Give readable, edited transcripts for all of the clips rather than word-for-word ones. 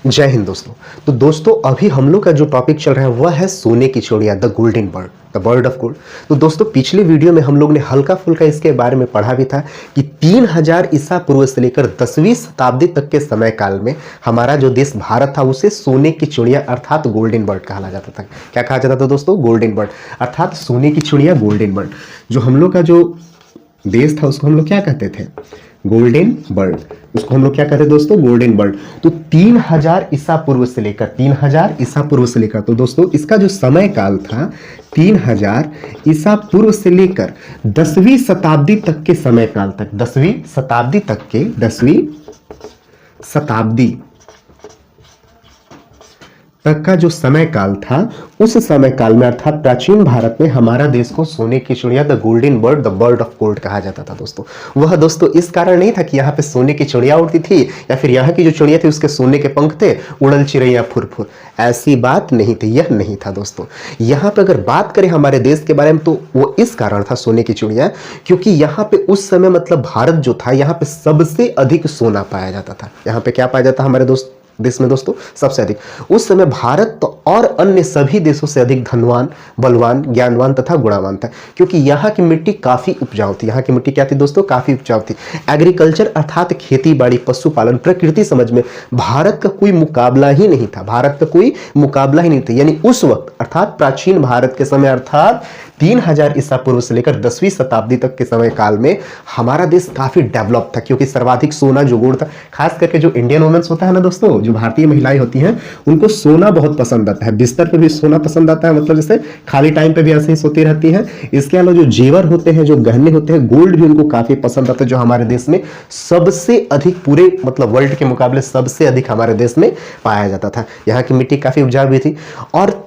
जय हिंद दोस्तों। तो दोस्तों अभी हम लोग का जो टॉपिक चल रहा है वह है सोने की चिड़िया, the golden bird, the bird of gold. तो दोस्तों पिछले वीडियो में हम लोग ने हल्का फुल्का इसके बारे में पढ़ा भी था कि 3000 ईसा पूर्व से लेकर 10वीं शताब्दी तक के समय काल में हमारा जो देश भारत था उसे सोने की चिड़िया अर्थात गोल्डन बर्ड कहा जाता था। क्या कहा जाता था दोस्तों? गोल्डन बर्ड अर्थात सोने की चिड़िया, गोल्डन बर्ड। जो हम लोग का जो देश था उसको हम लोग क्या कहते थे? Golden bird. उसको हम लोग क्या कहते हैं दोस्तों? Golden bird. तो 3000 ईसा पूर्व से लेकर 3000 ईसा पूर्व से लेकर तो दोस्तों इसका जो समय काल था 3000 ईसा पूर्व से लेकर 10वीं शताब्दी तक के समय काल तक, 10वीं शताब्दी तक के 10वीं शताब्दी तक का जो समय काल था उस समय काल में अर्थात प्राचीन भारत में हमारा देश को सोने की चिड़िया, the golden bird, the bird of gold कहा जाता था दोस्तों। वह दोस्तों इस कारण नहीं था कि यहाँ पे सोने की चिड़िया उड़ती थी या फिर यहाँ की जो चिड़िया थी उसके सोने के पंख थे, उड़ल चिड़ैया फुर फुर, ऐसी बात नहीं थी। यह नहीं था दोस्तों। यहाँ पे अगर बात करें हमारे देश के बारे में तो वो इस कारण था सोने की चिड़िया, क्योंकि यहाँ पे उस समय मतलब भारत जो था यहाँ पे सबसे अधिक सोना पाया जाता था। यहाँ पे क्या पाया जाता हमारे देश में दोस्तों? सबसे अधिक। उस समय भारत तो और अन्य सभी देशों से अधिक धनवान, बलवान, ज्ञानवान तथा गुणावान था, क्योंकि यहाँ की मिट्टी काफी उपजाऊ थी। यहाँ की मिट्टी क्या थी दोस्तों? काफी उपजाऊ थी। एग्रीकल्चर अर्थात खेती बाड़ी, पशुपालन, प्रकृति समझ में भारत का कोई मुकाबला ही नहीं था। भारत का कोई मुकाबला ही नहीं था। यानी उस वक्त अर्थात प्राचीन भारत के समय अर्थात 3000 ईसा पूर्व से लेकर 10वीं शताब्दी तक के समय काल में हमारा देश काफी डेवलप था, क्योंकि सर्वाधिक सोना जो गुण था, खास करके जो इंडियन वुमेन्स होता है ना दोस्तों, जो भारतीय महिलाएं होती हैं उनको सोना बहुत पसंद आता है। बिस्तर पे भी सोना पसंद आता है, मतलब जैसे खाली टाइम पे भी ऐसे ही सोती रहती हैं। इसके अलावा जो जेवर होते हैं, जो गहने होते हैं, गोल्ड भी उनको काफी पसंद आता है, जो हमारे देश में सबसे अधिक, पूरे मतलब वर्ल्ड के मुकाबले सबसे अधिक हमारे देश में पाया जाता था। यहाँ की मिट्टी काफी उपजाऊ भी थी और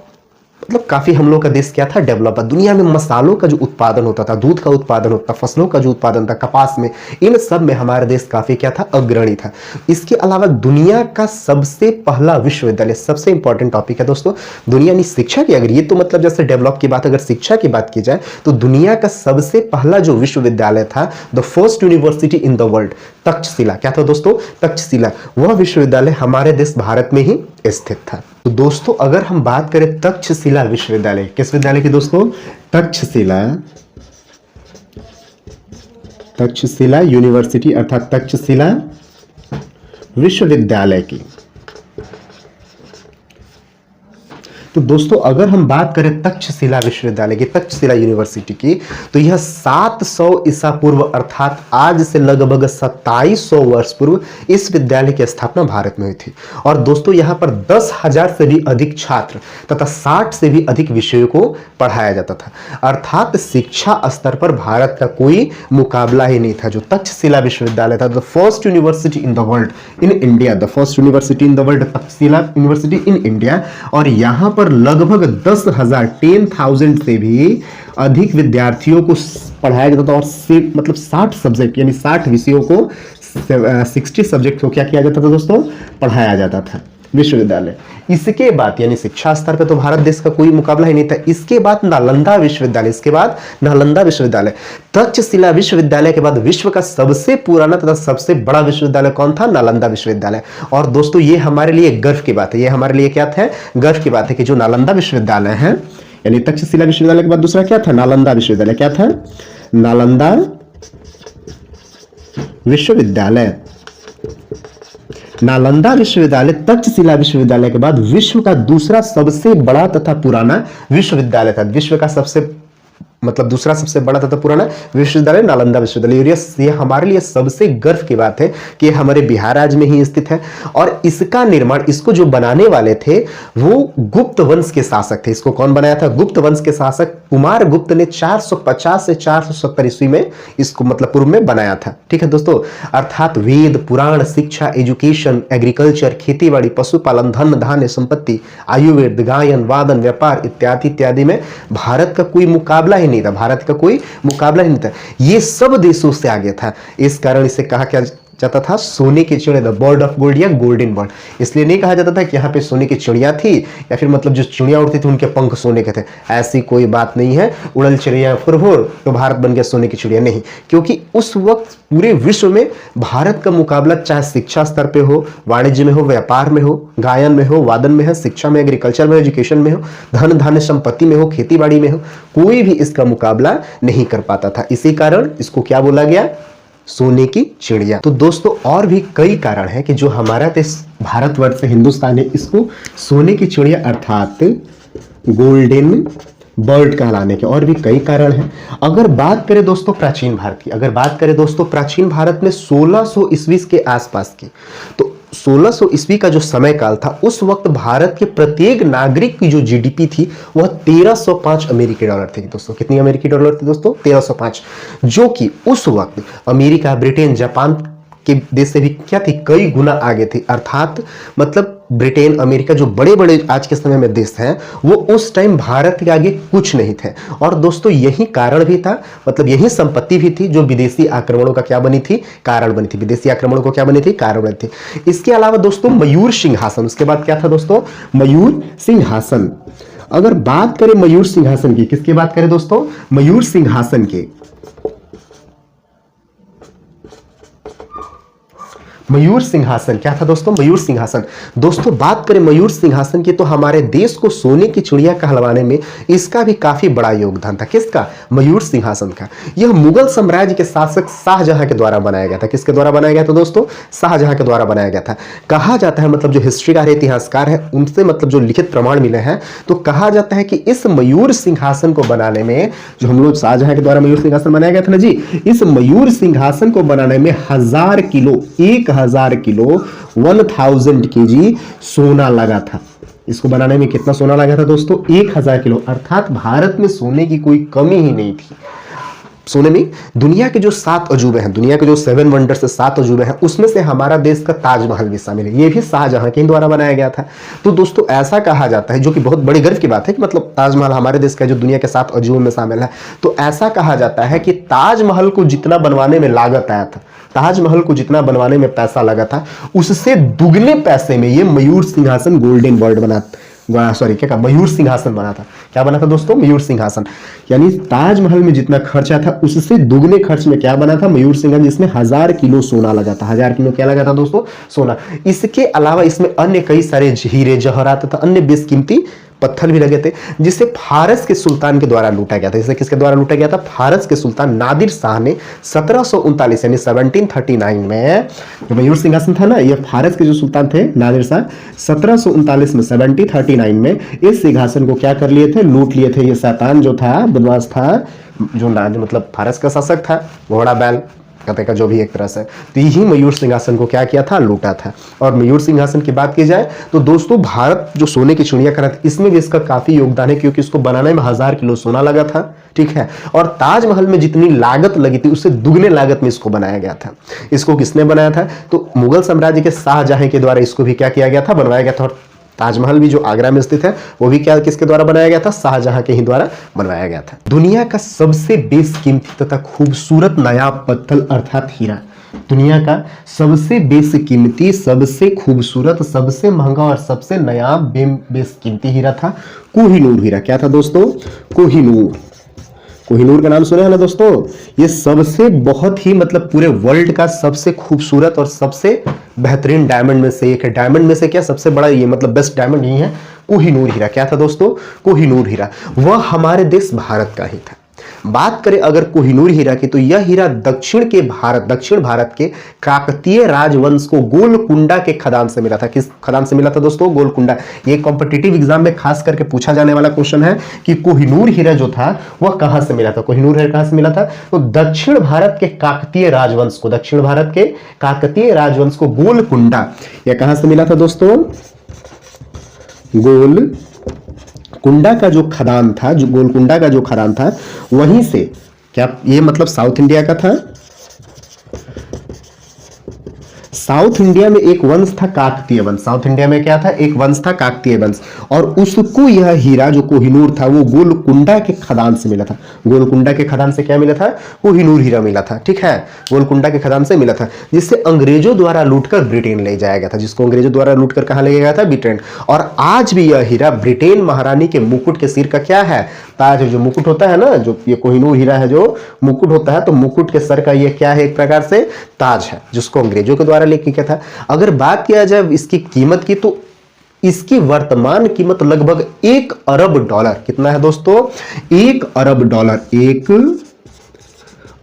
मतलब काफी हम लोग का देश क्या था? डेवलप। दुनिया में मसालों का जो उत्पादन होता था, दूध का उत्पादन होता था, फसलों का जो उत्पादन था, कपास में, इन सब में हमारा देश काफी क्या था? अग्रणी था। इसके अलावा दुनिया का सबसे पहला विश्वविद्यालय, सबसे इंपॉर्टेंट टॉपिक है दोस्तों, दुनिया में शिक्षा की, अगर ये तो मतलब जैसे डेवलप की बात, अगर शिक्षा की बात की जाए तो दुनिया का सबसे पहला जो विश्वविद्यालय था, the first university in the world, Takshashila. क्या था दोस्तों? तक्षशिला। वह विश्वविद्यालय हमारे देश भारत में ही स्थित था। तो दोस्तों अगर हम बात करें तक्षशिला विश्वविद्यालय, किस विद्यालय की दोस्तों? तक्षशिला यूनिवर्सिटी अर्थात तक्षशिला विश्वविद्यालय की। तो दोस्तों अगर हम बात करें तक्षशिला विश्वविद्यालय की, तक्षशिला यूनिवर्सिटी की, तो यह 700 ईसा पूर्व अर्थात आज से लगभग 2700 वर्ष पूर्व इस विद्यालय की स्थापना भारत में हुई थी। और दोस्तों यहाँ पर 10,000 से भी अधिक छात्र तथा 60 से भी अधिक विषयों को पढ़ाया जाता था। अर्थात शिक्षा स्तर पर भारत का कोई मुकाबला ही नहीं था। जो तक्षशिला विश्वविद्यालय था, the first university in the world in India, the first university in the world, Takshashila university in India. और यहाँ पर लगभग 10,000 10,000 से भी अधिक विद्यार्थियों को पढ़ाया जाता था। और मतलब 60 सब्जेक्ट यानी 60 विषयों को 60 सब्जेक्ट को क्या किया जाता था दोस्तों? पढ़ाया जाता था विश्वविद्यालय। इसके बाद यानी शिक्षा स्तर पे तो भारत देश का कोई मुकाबला ही नहीं था। इसके बाद नालंदा विश्वविद्यालय, इसके बाद नालंदा विश्वविद्यालय। तक्षशिला विश्वविद्यालय के बाद विश्व का सबसे पुराना तथा सबसे बड़ा विश्वविद्यालय कौन था? नालंदा विश्वविद्यालय। और दोस्तों ये हमारे लिए गर्व की बात है, ये हमारे लिए क्या है? गर्व की बात है कि जो नालंदा विश्वविद्यालय है, यानी तक्षशिला विश्वविद्यालय के बाद दूसरा क्या था? नालंदा विश्वविद्यालय। क्या था? नालंदा विश्वविद्यालय। नालंदा विश्वविद्यालय तक्षशिला विश्वविद्यालय के बाद विश्व का दूसरा सबसे बड़ा तथा पुराना विश्वविद्यालय था। विश्व का सबसे मतलब दूसरा सबसे बड़ा तथा पुराना विश्वविद्यालय नालंदा विश्वविद्यालय। ये हमारे लिए सबसे गर्व की बात है कि हमारे बिहार राज्य में ही स्थित है। और इसका निर्माण, इसको जो बनाने वाले थे वो गुप्त वंश के शासक थे। इसको कौन बनाया था? गुप्त वंश के शासक कुमार गुप्त ने 450 से 470 ईस्वी में इसको मतलब पूर्व में बनाया था। ठीक है दोस्तों। अर्थात वेद, पुराण, शिक्षा, एजुकेशन, एग्रीकल्चर, खेतीबाड़ी, पशुपालन, धन धान्य संपत्ति, आयुर्वेद, गायन, वादन, व्यापार इत्यादि इत्यादि में भारत का कोई मुकाबला ही नहीं था। भारत का कोई मुकाबला ही नहीं था। ये सब देशों से आगे था। इस कारण इसे कहा क्या जाता था सोने की चिड़िया, द बर्ड ऑफ गोल्ड या गोल्डन बर्ड। इसलिए नहीं कहा जाता था कि यहाँ पे सोने की चिड़िया थी या फिर मतलब जो चिड़िया उड़ती थी उनके पंख सोने के थे, ऐसी कोई बात नहीं है। उड़ल चिड़िया फुरहुर तो भारत बन गया सोने की चिड़िया, नहीं। क्योंकि उस वक्त पूरे विश्व में भारत का मुकाबला चाहे शिक्षा स्तर पे हो, वाणिज्य में हो, व्यापार में हो, गायन में हो, वादन में है, शिक्षा में, एग्रीकल्चर में, एजुकेशन में हो, धन धान्य संपत्ति में हो, खेती बाड़ी में हो, कोई भी इसका मुकाबला नहीं कर पाता था। इसी कारण इसको क्या बोला गया, सोने की चिड़िया। तो दोस्तों और भी कई कारण हैं कि जो हमारा देश भारतवर्ष से हिंदुस्तान है इसको सोने की चिड़िया अर्थात गोल्डन बर्ड कहलाने के और भी कई कारण हैं। अगर बात करें दोस्तों प्राचीन भारत की, अगर बात करें दोस्तों प्राचीन भारत में 1600 ईस्वी के आसपास की, तो 1600 ईस्वी का जो समय काल था उस वक्त भारत के प्रत्येक नागरिक की जो जीडीपी थी वह 1305 अमेरिकी डॉलर थी दोस्तों। कितनी अमेरिकी डॉलर थी दोस्तों, 1305, जो कि उस वक्त अमेरिका, ब्रिटेन, जापान के देश से भी क्या थी, कई गुना आगे थी। अर्थात मतलब ब्रिटेन, अमेरिका जो बड़े बड़े आज के समय में देश हैं वो उस टाइम भारत के आगे कुछ नहीं थे। और दोस्तों यही कारण भी था, मतलब यही संपत्ति भी थी जो विदेशी आक्रमणों का क्या बनी थी, कारण बनी थी। विदेशी आक्रमणों को क्या बनी थी, कारण बनी थी। इसके अलावा दोस्तों मयूर सिंहासन, उसके बाद क्या था दोस्तों, मयूर सिंहासन। अगर बात करें मयूर सिंहासन की, किसकी बात करें दोस्तों, मयूर सिंहासन की, मयूर सिंहासन क्या था दोस्तों, मयूर सिंहासन। दोस्तों बात करें मयूर सिंहासन की तो हमारे देश को सोने की चिड़िया कहलवाने में इसका भी काफी बड़ा योगदान था। किसका, मयूर सिंहासन का। यह मुगल साम्राज्य के शासक शाहजहां के द्वारा बनाया गया था। किसके द्वारा बनाया गया था दोस्तों, शाहजहां के द्वारा बनाया गया था। कहा जाता है, मतलब जो हिस्ट्रीकार है, इतिहासकार है, उनसे मतलब जो लिखित प्रमाण मिले हैं तो कहा जाता है कि इस मयूर सिंहासन को बनाने में, जो हम लोग शाहजहां के द्वारा मयूर सिंहासन बनाया गया था ना जी, इस मयूर सिंहासन को बनाने में 1000 किलो 1000 किलो 1000 केजी सोना लगा था। इसको बनाने में कितना सोना लगा था दोस्तों, 1000 किलो। अर्थात भारत में सोने की कोई कमी ही नहीं थी। सोने में दुनिया के जो 7 अजूबे हैं, दुनिया के जो 7 वंडर से 7 अजूबे हैं, उसमें से हमारा देश का ताजमहल भी शामिल है। ये भी शाहजहां के द्वारा बनाया गया था। तो दोस्तों ऐसा कहा जाता है, जो कि बहुत बड़ी गर्व की बात है कि मतलब ताजमहल हमारे देश का जो दुनिया के 7 अजूबों में शामिल है। तो ऐसा कहा जाता है कि ताजमहल को जितना बनवाने में लागत आया था, ताजमहल को जितना बनवाने में पैसा लगा था, उससे दुगने पैसे में ये मयूर सिंहासन गोल्डन बर्ड बना, सॉरी क्या, मयूर सिंहासन बना था। क्या बना था दोस्तों, मयूर सिंहासन। यानी ताजमहल में जितना खर्चा था उससे दुगने खर्च में क्या बना था, मयूर सिंहासन, जिसमें 1000 किलो सोना लगा था। 1000 किलो क्या लगा था दोस्तों, सोना। इसके अलावा इसमें अन्य कई सारे हीरे जवाहरात तथा अन्य बेशकीमती पत्थर भी लगे थे, जिसे फारस के सुल्तान के द्वारा लूटा गया था। इसे किसके द्वारा लूटा गया था, फारस के सुल्तान नादिर शाह ने 1739 यानी 1739 में, जो मयूर सिंहासन था ना, ये फारस के जो सुल्तान थे नादिर शाह, 1739 में 1739 में इस सिंहासन को क्या कर लिए थे, लूट लिए थे। ये शैतान जो था, बदमाश था, जो मतलब फारस का शासक था, घोड़ा बैल कहते का जो भी एक तरह से, तो यही मयूर सिंहासन को क्या किया था, लूटा था। और मयूर सिंहासन की बात की जाए तो दोस्तों भारत जो सोने की चिड़िया करा था, इसमें भी इसका काफी योगदान है, क्योंकि इसको बनाने में 1000 किलो सोना लगा था, ठीक है। और ताजमहल में जितनी लागत लगी थी उससे दुगने लागत में इसको बनाया गया था। इसको किसने बनाया था, तो मुगल साम्राज्य के शाहजहां के द्वारा इसको भी क्या किया गया था, बनवाया गया था। और ताजमहल भी जो आगरा में स्थित है वो भी क्या, किसके द्वारा बनाया गया था, शाहजहां के ही द्वारा बनवाया गया था। दुनिया का सबसे बेशकीमती तथा खूबसूरत नायाब पत्थर अर्थात हीरा, दुनिया का सबसे बेशकीमती, सबसे खूबसूरत, सबसे महंगा और सबसे नायाब बेशकीमती हीरा था कोहिनूर हीरा। क्या था दोस्तों, कोहिनूर। कोहिनूर का नाम सुना है ना दोस्तों, ये सबसे बहुत ही मतलब पूरे वर्ल्ड का सबसे खूबसूरत और सबसे बेहतरीन डायमंड में से एक है। डायमंड में से क्या सबसे बड़ा, ये मतलब बेस्ट डायमंड यही है, कोहिनूर हीरा। क्या था दोस्तों, कोहिनूर हीरा। वह हमारे देश भारत का ही था। बात करें अगर कोहिनूर हीरा की, तो यह हीरा दक्षिण भारत के काकतीय राजवंश को गोलकुंडा के खदान से मिला था। किस खदान से मिला था दोस्तों, गोलकुंडा। ये कॉम्पिटिटिव एग्जाम में खास करके पूछा जाने वाला क्वेश्चन है कि कोहिनूर हीरा जो था वह कहां से मिला था। कोहिनूर हीरा कहां से मिला था, तो दक्षिण भारत के काकतीय राजवंश को, दक्षिण भारत के काकतीय राजवंश को गोलकुंडा, यह कहां से मिला था दोस्तों, गोलकुंडा का जो खदान था, जो गोलकुंडा का जो खदान था, वहीं से क्या, ये मतलब साउथ इंडिया का था, साउथ इंडिया में एक वंश था काकतीय वंश। साउथ इंडिया में क्या था? एक वंश था काकतीय वंश, और उसको यह हीरा जो कोहिनूर था वो गोलकुंडा के खदान से मिला था। गोलकुंडा के खदान से क्या मिला था? कोहिनूर हीरा मिला था। ठीक है, गोलकुंडा के खदान से मिला था, जिससे अंग्रेजों द्वारा लूटकर ब्रिटेन ले जाया गया था। जिसको अंग्रेजों द्वारा लूटकर कहां ले गया था? ब्रिटेन। और आज भी यह हीरा ब्रिटेन महारानी के मुकुट के सिर का क्या है? ताज। जो मुकुट होता है ना, जो ये कोहिनूर हीरा है जो मुकुट होता है, तो मुकुट के सर का ये क्या है? एक प्रकार से ताज है, जिसको अंग्रेजों के द्वारा लेके गया था। अगर बात किया जाए इसकी कीमत की, तो इसकी वर्तमान कीमत लगभग 1 अरब डॉलर। कितना है दोस्तों? 1 अरब डॉलर। 1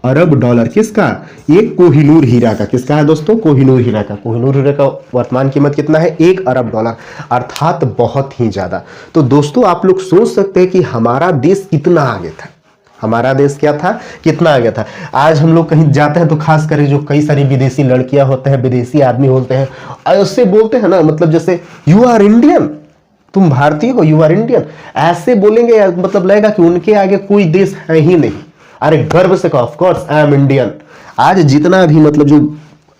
अरब डॉलर किसका? एक कोहिनूर हीरा का। किसका है दोस्तों? कोहिनूर हीरा का। कोहिनूर हीरा का वर्तमान कीमत कितना है? 1 अरब डॉलर, अर्थात बहुत ही ज्यादा। तो दोस्तों आप लोग सोच सकते हैं कि हमारा देश कितना आगे था। हमारा देश क्या था? कितना आगे था। आज हम लोग कहीं जाते हैं तो खास करके जो कई सारी विदेशी लड़कियां होते हैं, विदेशी आदमी होते हैं, ऐसे बोलते हैं ना, मतलब जैसे यू आर इंडियन, तुम भारतीय हो, यू आर इंडियन, ऐसे बोलेंगे, मतलब लगेगा कि उनके आगे कोई देश है ही नहीं। अरे गर्व से कहो, of course I am Indian. आज जितना भी मतलब जो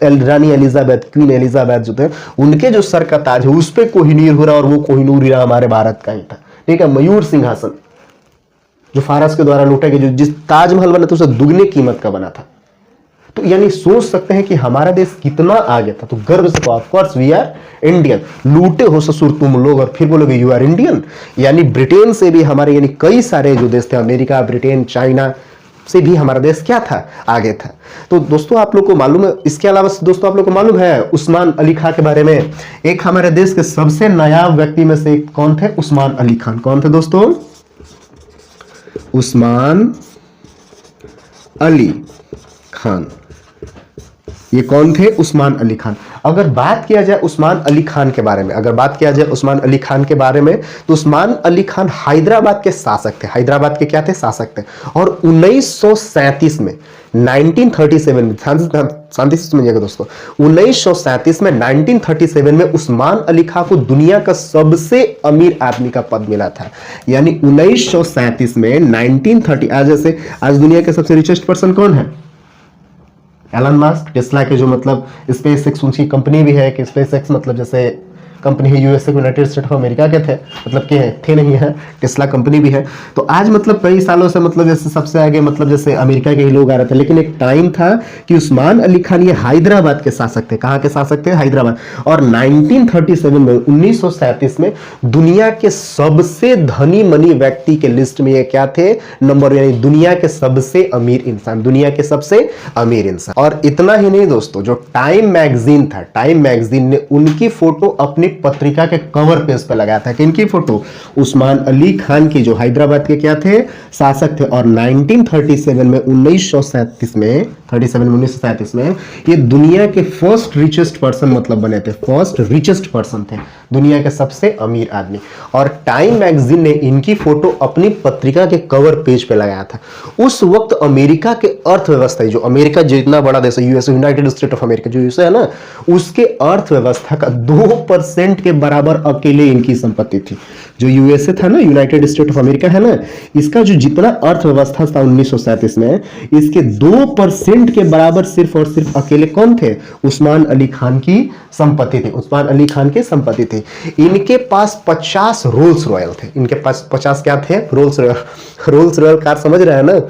रानी एलिजाबेथ, क्वीन एलिजाबेथ जो थे, उनके जो सर का ताज है उस पे कोहिनूर हीरा, और वो कोहिनूर हीरा हमारे भारत का ही था। ठीक है, मयूर सिंहासन जो फारस के द्वारा लूटा गया, जो जिस ताजमहल बना था उससे दुगनी कीमत का बना था। तो यानी सोच सकते हैं कि हमारा देश कितना आगे था। तो गर्व से कहो, of course we are Indian. लूटे हो ससुर तुम लोग और फिर बोलोगे यू आर इंडियन। यानी ब्रिटेन से भी हमारे, यानी कई सारे जो देश थे, अमेरिका, ब्रिटेन, चाइना से भी हमारा देश क्या था? आगे था। तो दोस्तों आप लोग को मालूम है, इसके अलावा दोस्तों आप लोग को मालूम है उस्मान अली खां के बारे में? एक हमारे देश के सबसे नायाब व्यक्ति में से कौन थे? उस्मान अली खान। कौन थे दोस्तों? उस्मान अली खान। ये कौन थे? उस्मान अली खान। अगर बात किया जाए उस्मान अली खान के बारे में, अगर बात किया जाए उस्मान अली खान के बारे में, तो उस्मान अली खान हैदराबाद के शासक थे। हैदराबाद के क्या थे? शासक थे। और 1937 में 1937 में शांति से सुनिएगा दोस्तों, 1937 में 1937 में उस्मान अली खान को दुनिया का सबसे अमीर आदमी का पद मिला था। यानी 1937 में 1930, आज जैसे आज दुनिया के सबसे रिचेस्ट पर्सन कौन है? एलन मस्क, टेस्ला के जो मतलब स्पेस एक्स उनकी कंपनी भी है, कि स्पेस एक्स मतलब जैसे कंपनी है USA United state of America के थे, मतलब के थे नहीं है, टेस्ला कंपनी भी है। तो आज मतलब कई सालों से मतलब जैसे सबसे आगे मतलब जैसे अमेरिका के ही लोग आ रहे थे, लेकिन एक टाइम था कि उस्मान अली खान ये हैदराबाद के शासक थे। कहाँ के शासक थे? हैदराबाद। और 1937 में 1937 में दुनिया के सबसे धनी मनी व्यक्ति के लिस्ट में ये क्या थे? नंबर, यानी दुनिया के सबसे अमीर इंसान, दुनिया के सबसे अमीर इंसान। और इतना ही नहीं दोस्तों, जो टाइम मैगजीन था, टाइम मैगजीन ने उनकी फोटो अपनी पत्रिका के कवर पेज पे लगाया था। किनकी फोटो? उस्मान अली खान की, जो हैदराबाद के क्या थे? शासक थे। और 1937 में 1937 में ये दुनिया के फर्स्ट रिचेस्ट पर्सन मतलब बने थे, फर्स्ट रिचेस्ट पर्सन थे, दुनिया के सबसे अमीर आदमी। और टाइम मैगजीन ने इनकी फोटो अपनी पत्रिका के कवर पेज पे लगाया था। उस वक्त अमेरिका के अर्थव्यवस्था, जो अमेरिका जितना बड़ा देश है, USA United state of America जो यूएसए है ना, उसके अर्थव्यवस्था का 2% के बराबर अकेले इनकी संपत्ति थी। जो यूएसए था ना, यूनाइटेड स्टेट ऑफ अमेरिका है ना, इसका जो जितना अर्थव्यवस्था था 1937 में, इसके 2% के बराबर सिर्फ और सिर्फ अकेले कौन थे? उस्मान अली खान की संपत्ति थी। उस्मान अली खान की संपत्ति थी। इनके पास 50 रोल्स रॉयल थे। इनके पास 50 क्या थे? Rolls Royal. Rolls Royal car समझ रहे हैं ना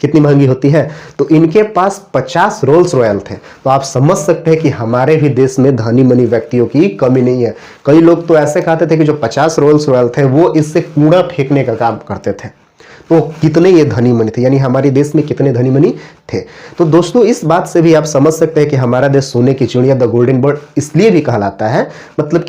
कितनी महंगी होती है? तो इनके पास 50 रोल्स रॉयल थे। तो आप समझ सकते हैं कि हमारे भी देश में धनी मनी व्यक्तियों की कमी नहीं है। कई लोग तो ऐसे कहते थे कि जो 50 रोल्स रॉयल थे वो इससे कूड़ा फेंकने का काम करते थे। तो कितने ये धनी मनी थे, यानी हमारे देश में कितने धनी मनी थे। तो दोस्तों इस बात से भी आप समझ सकते हैं कि हमारा देश सोने की चिड़िया, द गोल्डन बर्ड इसलिए भी कहलाता है, मतलब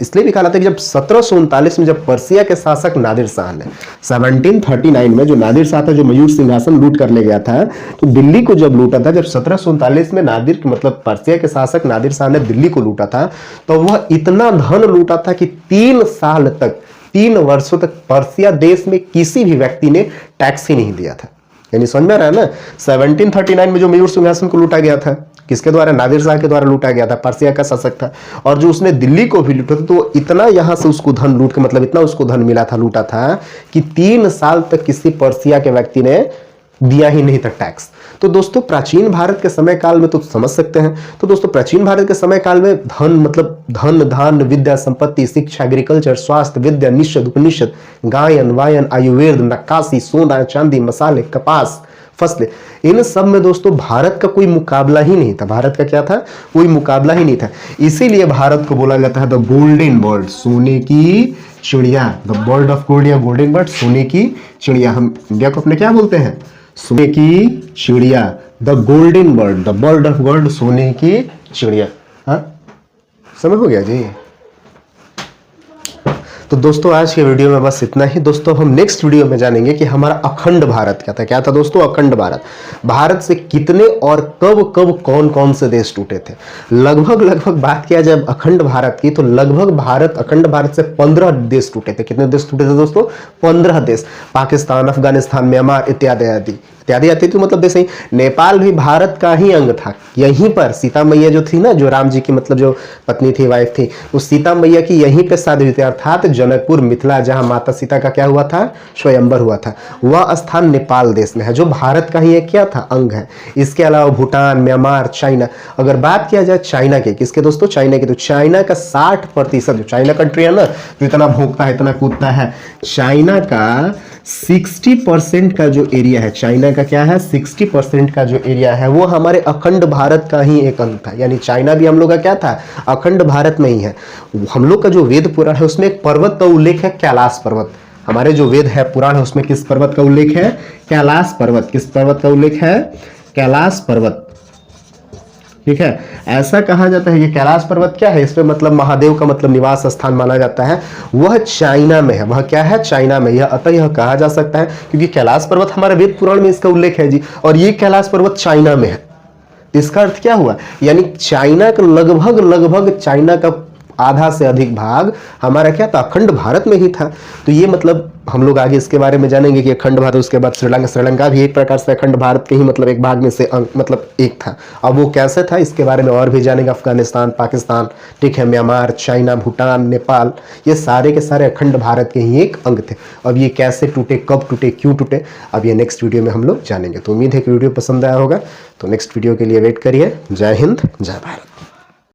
इसलिए भी कहलाता है कि जब 1739 में जब पर्सिया के शासक नादिर शाह ने 1739 में जो नादिर शाह था, जो मयूर सिंहासन लूट कर ले गया था, तो दिल्ली को जब लूटा था, जब 1739 में नादिर मतलब पर्सिया के शासक नादिर शाह ने दिल्ली को लूटा था, तो वह इतना धन लूटा था कि 3 साल तक, 3 वर्षों तक पर्सिया देश में किसी भी व्यक्ति ने टैक्स ही नहीं दिया था। यानी समझ में आ रहा है ना, 1739 में जो मयूर सिंहासन को लूटा गया था, किसके द्वारा? नादिर शाह के द्वारा लूटा गया था, पर्सिया का शासक था। और जो उसने दिल्ली को भी लूटा था, तो इतना यहां से उसको धन लूट के, मतलब इतना उसको धन मिला था, लूटा था, कि 3 साल तक किसी पर्सिया के व्यक्ति ने दिया ही नहीं था टैक्स। तो दोस्तों प्राचीन भारत के समय काल में तो समझ सकते हैं। तो दोस्तों प्राचीन भारत के समय काल में धन मतलब धन धान्य विद्या संपत्ति शिक्षा एग्रीकल्चर स्वास्थ्य विद्या निषद उपनिषद गायन वायन आयुर्वेद नक्काशी सोना चांदी मसाले कपास फसलें, इन सब में दोस्तों भारत का कोई मुकाबला ही नहीं था। भारत का क्या था, कोई मुकाबला ही नहीं था। इसीलिए भारत को बोला जाता है द गोल्डन बर्ड, सोने की चिड़िया, द बर्ड ऑफ गोल्ड या गोल्डन बर्ड, सोने की चिड़िया। हम इंडिया को अपने क्या बोलते हैं, सोने की चिड़िया, the golden bird, the bird of gold, सोने की चिड़िया। हाँ समय हो गया जी। तो दोस्तों आज के वीडियो में बस इतना ही। दोस्तों हम नेक्स्ट वीडियो में जानेंगे कि हमारा अखंड भारत क्या था। क्या था दोस्तों, अखंड भारत। भारत से कितने और कब कब कौन कौन से देश टूटे थे। लगभग बात किया जाए अखंड भारत की तो लगभग भारत अखंड भारत से 15 देश टूटे थे। कितने देश टूटे थे दोस्तों, 15 देश। पाकिस्तान अफगानिस्तान म्यांमार इत्यादि इत्यादि आती थी। मतलब जैसे ही नेपाल भी भारत का ही अंग था। यहीं पर सीता मैया जो थी ना, जो राम जी की मतलब जो पत्नी थी वाइफ थी, उस सीता मैया की यहीं पे शादी हुई थी। अर्थात जनकपुर मिथिला जहां माता सीता का क्या हुआ था, स्वयंवर हुआ था, वह स्थान नेपाल देश में है, जो भारत का ही एक क्या था, अंग है। इसके अलावा भूटान म्यांमार चाइना। अगर बात किया जाए चाइना के, किसके दोस्तों, चाइना के, तो चाइना का 60% जो चाइना कंट्री है ना, जो इतना भोंकता है इतना कूदता है, चाइना का 60% का जो एरिया है, चाइना का क्या है 60% का जो एरिया है, वो हमारे अखंड भारत का ही एक अंग था। यानी चाइना भी हम लोग का क्या था, अखंड भारत में ही है। हम लोग का जो वेद पुराण है उसमें एक पर्वत का उल्लेख है, कैलाश पर्वत। हमारे जो वेद है पुराण है उसमें किस पर्वत का उल्लेख है, कैलाश पर्वत। किस पर्वत का उल्लेख है, कैलाश पर्वत। ठीक है, ऐसा कहा जाता है कि कैलाश पर्वत क्या है, इसमें मतलब महादेव का मतलब निवास स्थान माना जाता है। वह चाइना में है, वह क्या है, चाइना में। यह अतः यह कहा जा सकता है क्योंकि कैलाश पर्वत हमारे वेद पुराण में इसका उल्लेख है जी, और ये कैलाश पर्वत चाइना में है। इसका अर्थ क्या हुआ, यानी चाइना का लगभग चाइना का आधा से अधिक भाग हमारा क्या था, अखंड भारत में ही था। तो ये मतलब हम लोग आगे इसके बारे में जानेंगे कि अखंड भारत, उसके बाद श्रीलंका भी एक प्रकार से अखंड भारत के ही मतलब एक भाग में से मतलब एक था। अब वो कैसे था इसके बारे में और भी जानेंगे। अफगानिस्तान पाकिस्तान, ठीक है, म्यांमार चाइना भूटान नेपाल, ये सारे के सारे अखंड भारत के ही एक अंग थे। अब ये कैसे टूटे, कब टूटे, क्यों टूटे, अब ये नेक्स्ट वीडियो में हम लोग जानेंगे। तो उम्मीद है कि वीडियो पसंद आया होगा। तो नेक्स्ट वीडियो के लिए वेट करिए। जय हिंद जय भारत।